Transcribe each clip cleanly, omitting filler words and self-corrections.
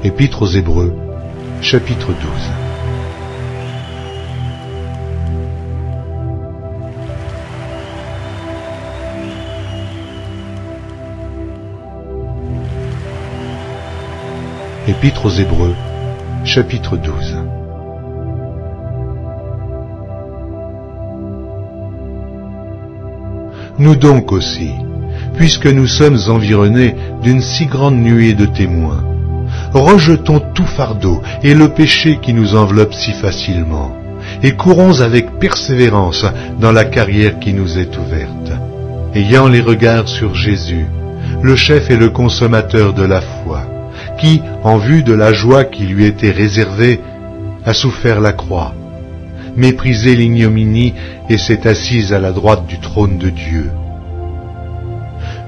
Épître aux Hébreux, chapitre 12. Épître aux Hébreux, chapitre 12. Nous donc aussi, puisque nous sommes environnés d'une si grande nuée de témoins, rejetons tout fardeau et le péché qui nous enveloppe si facilement, et courons avec persévérance dans la carrière qui nous est ouverte, ayant les regards sur Jésus, le chef et le consommateur de la foi, qui, en vue de la joie qui lui était réservée, a souffert la croix, méprisé l'ignominie et s'est assise à la droite du trône de Dieu.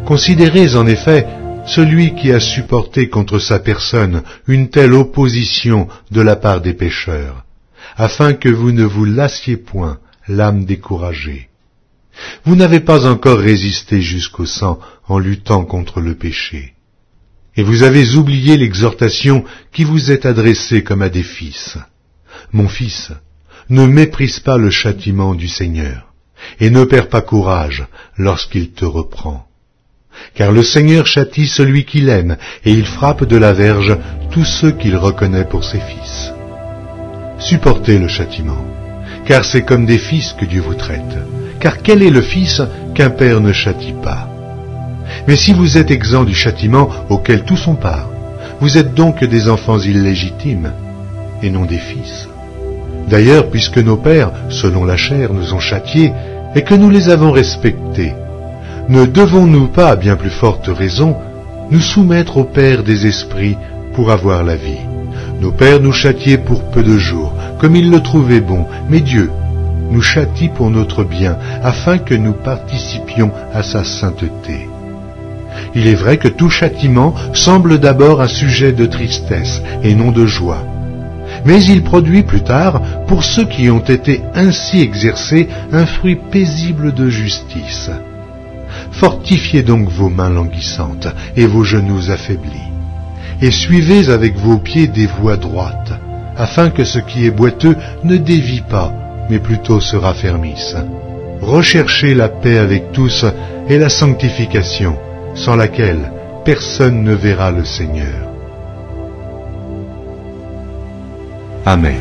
Considérez en effet celui qui a supporté contre sa personne une telle opposition de la part des pécheurs, afin que vous ne vous lassiez point l'âme découragée. Vous n'avez pas encore résisté jusqu'au sang en luttant contre le péché. Et vous avez oublié l'exhortation qui vous est adressée comme à des fils. Mon fils, ne méprise pas le châtiment du Seigneur, et ne perds pas courage lorsqu'il te reprend. Car le Seigneur châtie celui qu'il aime, et il frappe de la verge tous ceux qu'il reconnaît pour ses fils. Supportez le châtiment, car c'est comme des fils que Dieu vous traite. Car quel est le fils qu'un père ne châtie pas? Mais si vous êtes exempts du châtiment auquel tous ont part, vous êtes donc des enfants illégitimes, et non des fils. D'ailleurs, puisque nos pères, selon la chair, nous ont châtiés, et que nous les avons respectés, ne devons-nous pas, à bien plus forte raison, nous soumettre au Père des esprits pour avoir la vie? Nos pères nous châtiaient pour peu de jours, comme ils le trouvaient bon, mais Dieu nous châtie pour notre bien, afin que nous participions à sa sainteté. Il est vrai que tout châtiment semble d'abord un sujet de tristesse et non de joie, mais il produit plus tard, pour ceux qui ont été ainsi exercés, un fruit paisible de justice. Fortifiez donc vos mains languissantes et vos genoux affaiblis, et suivez avec vos pieds des voies droites, afin que ce qui est boiteux ne dévie pas, mais plutôt se raffermisse. Recherchez la paix avec tous et la sanctification, sans laquelle personne ne verra le Seigneur. Amen.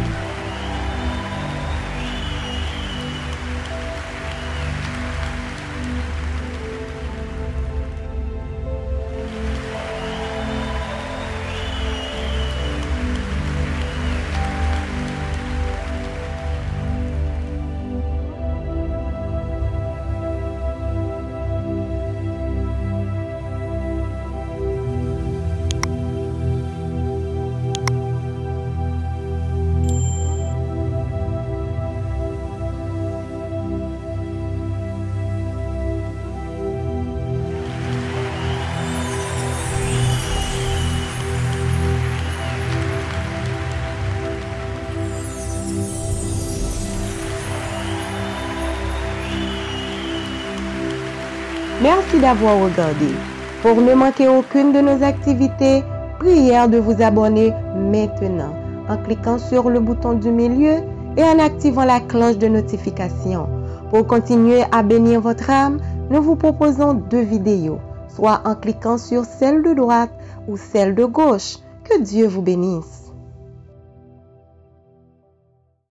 Merci d'avoir regardé. Pour ne manquer aucune de nos activités, prière de vous abonner maintenant en cliquant sur le bouton du milieu et en activant la cloche de notification. Pour continuer à bénir votre âme, nous vous proposons 2 vidéos, soit en cliquant sur celle de droite ou celle de gauche. Que Dieu vous bénisse.